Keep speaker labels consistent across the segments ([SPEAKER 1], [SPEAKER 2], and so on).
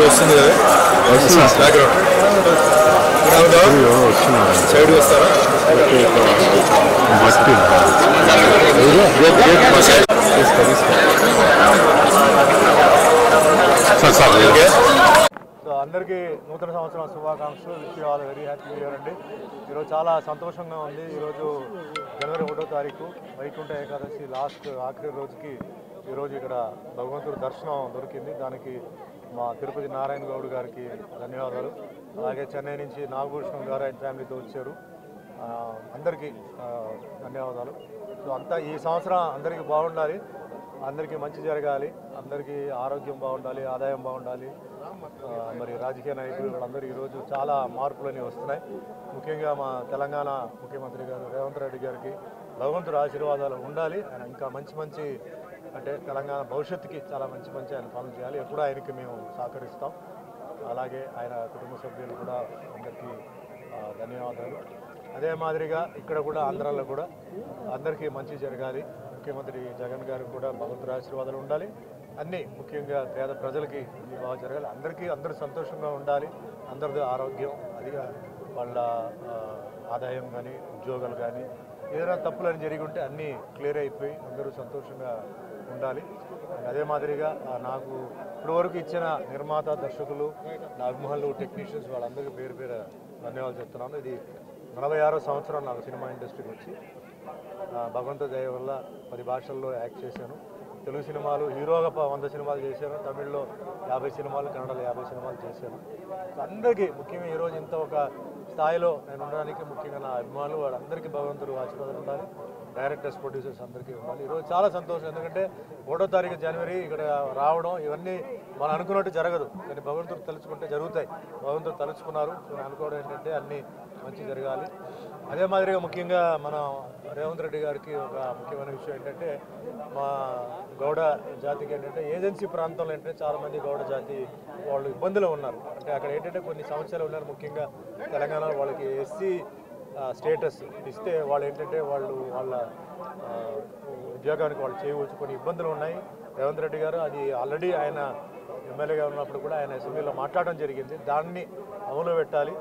[SPEAKER 1] వస్తుంది కదా background side వస్తారా
[SPEAKER 2] అందరికీ నూతన సంవత్సరం శుభాకాంక్షలు. Wish you all very happy new year అండి. ఈరోజు చాలా సంతోషంగా ఉంది. ఈరోజు జనవరి 1వ తారీఖు వైకుంఠ ఏకాదశి ఆఖరి రోజుకి ఈరోజు ఇక్కడ భగవంతుడి దర్శనం దొరికింది. దానికి మా తిరుపతి నారాయణ గౌడ్ గారికి ధన్యవాదాలు. అలాగే చెన్నై నుంచి నాగభూషణం గారు ఆయన ఫ్యామిలీతో వచ్చారు. అందరికీ ధన్యవాదాలు. సో అంతా ఈ సంవత్సరం అందరికీ బాగుండాలి, అందరికీ మంచి జరగాలి, అందరికీ ఆరోగ్యం బాగుండాలి, ఆదాయం బాగుండాలి. మరి రాజకీయ నాయకులు వాళ్ళందరూ ఈరోజు చాలా మార్పులని వస్తున్నాయి. ముఖ్యంగా మా తెలంగాణ ముఖ్యమంత్రి గారు రేవంత్ రెడ్డి గారికి భగవంతుడి ఆశీర్వాదాలు ఉండాలి. ఆయన ఇంకా మంచి అంటే తెలంగాణ భవిష్యత్తుకి చాలా మంచి ఆయన పనులు చేయాలి. ఎప్పుడూ ఆయనకి మేము సహకరిస్తాం. అలాగే ఆయన కుటుంబ సభ్యులు కూడా అందరికీ ధన్యవాదాలు. అదే మాదిరిగా ఇక్కడ కూడా ఆంధ్రాలో కూడా అందరికీ మంచి జరగాలి. ముఖ్యమంత్రి జగన్ గారికి కూడా భగవంతుడి ఆశీర్వాదాలు ఉండాలి. అన్నీ ముఖ్యంగా పేద ప్రజలకి బాగా జరగాలి. అందరూ సంతోషంగా ఉండాలి. అందరిది ఆరోగ్యం, అదిగా వాళ్ళ ఆదాయం కానీ ఉద్యోగాలు కానీ ఏదైనా తప్పులని జరిగి ఉంటే అన్నీ క్లియర్ అయిపోయి అందరూ సంతోషంగా ఉండాలి. అదే మాదిరిగా నాకు ఇప్పటివరకు ఇచ్చిన నిర్మాత, దర్శకులు, నా అభిమానులు, టెక్నీషియన్స్ వాళ్ళందరికీ పేరు ధన్యవాదాలు చెప్తున్నాను. ఇది 46వ సంవత్సరం నాకు సినిమా ఇండస్ట్రీకి వచ్చి. భగవంతుడి దయ వల్ల 10 భాషల్లో యాక్ట్ చేశాను. తెలుగు సినిమాలు హీరోగా 100 సినిమాలు చేశాను. తమిళ్లో 50 సినిమాలు, కన్నడలో 50 సినిమాలు చేశాను. అందరికీ ముఖ్యంగా ఈరోజు ఇంత ఒక స్థాయిలో నేను ఉండడానికి ముఖ్యంగా నా అభిమానులు వాళ్ళందరికీ భగవంతుడు ఆశీర్వాదం ఉండాలి. డైరెక్టర్స్, ప్రొడ్యూసర్స్ అందరికీ ఉండాలి. ఈరోజు చాలా సంతోషం. ఎందుకంటే 1వ తారీఖు జనవరి ఇక్కడ రావడం ఇవన్నీ మనం అనుకున్నట్టు జరగదు, కానీ భగవంతుడు తలుచుకుంటే జరుగుతాయి. భగవంతుడు తలుచుకున్నారు. నేను అనుకోవడం ఏంటంటే అన్నీ మంచి జరగాలి. అదే మాదిరిగా ముఖ్యంగా మన రేవంత్ రెడ్డి గారికి ఒక ముఖ్యమైన విషయం ఏంటంటే మా గౌడ జాతికి ఏంటంటే ఏజెన్సీ ప్రాంతంలో ఏంటంటే చాలామంది గౌడ జాతి వాళ్ళు ఇబ్బందులు ఉన్నారు. అంటే అక్కడ ఏంటంటే కొన్ని సమస్యలు ఉన్నారు. ముఖ్యంగా తెలంగాణలో వాళ్ళకి ఎస్సీ స్టేటస్ ఇస్తే వాళ్ళు ఏంటంటే వాళ్ళ ఉద్యోగానికి వాళ్ళు చేయవచ్చు. కొన్ని ఇబ్బందులు ఉన్నాయి. రేవంత్ రెడ్డి గారు అది ఆల్రెడీ ఆయన ఎమ్మెల్యేగా ఉన్నప్పుడు కూడా ఆయన అసెంబ్లీలో మాట్లాడడం జరిగింది. దాన్ని అమలు పెట్టాలి.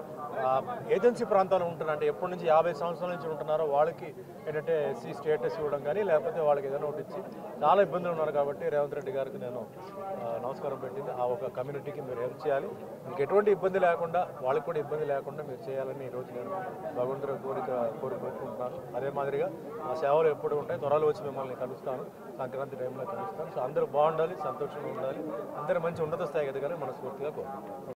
[SPEAKER 2] ఏజెన్సీ ప్రాంతాలు ఉంటున్నారు అంటే ఎప్పటి నుంచి 50 సంవత్సరాల నుంచి ఉంటున్నారో వాళ్ళకి ఏంటంటే ఎస్సీ స్టేటస్ ఇవ్వడం కానీ లేకపోతే వాళ్ళకి ఏదైనా ఒకటి ఇచ్చి చాలా ఇబ్బందులు ఉన్నారు. కాబట్టి రేవంత్ రెడ్డి గారికి నేను నమస్కారం పెట్టింది. ఆ ఒక కమ్యూనిటీకి మీరు హెల్ప్ చేయాలి. మీకు ఎటువంటి ఇబ్బంది లేకుండా, వాళ్ళకి కూడా ఇబ్బంది లేకుండా మీరు చేయాలని ఈరోజు నేను భగవంతుడి కోరుకుంటున్నాను. అదే మాదిరిగా మా సేవలు ఎప్పుడు ఉంటాయి. త్వరలో వచ్చి మిమ్మల్ని కలుస్తాను. సంక్రాంతి టైంలో కలుస్తాను. సో అందరూ బాగుండాలి, సంతోషంగా ఉండాలి, అందరూ మంచి ఉన్నత స్థాయికి ఎదగాలని మనస్ఫూర్తిగా కోరుకుంటున్నాను.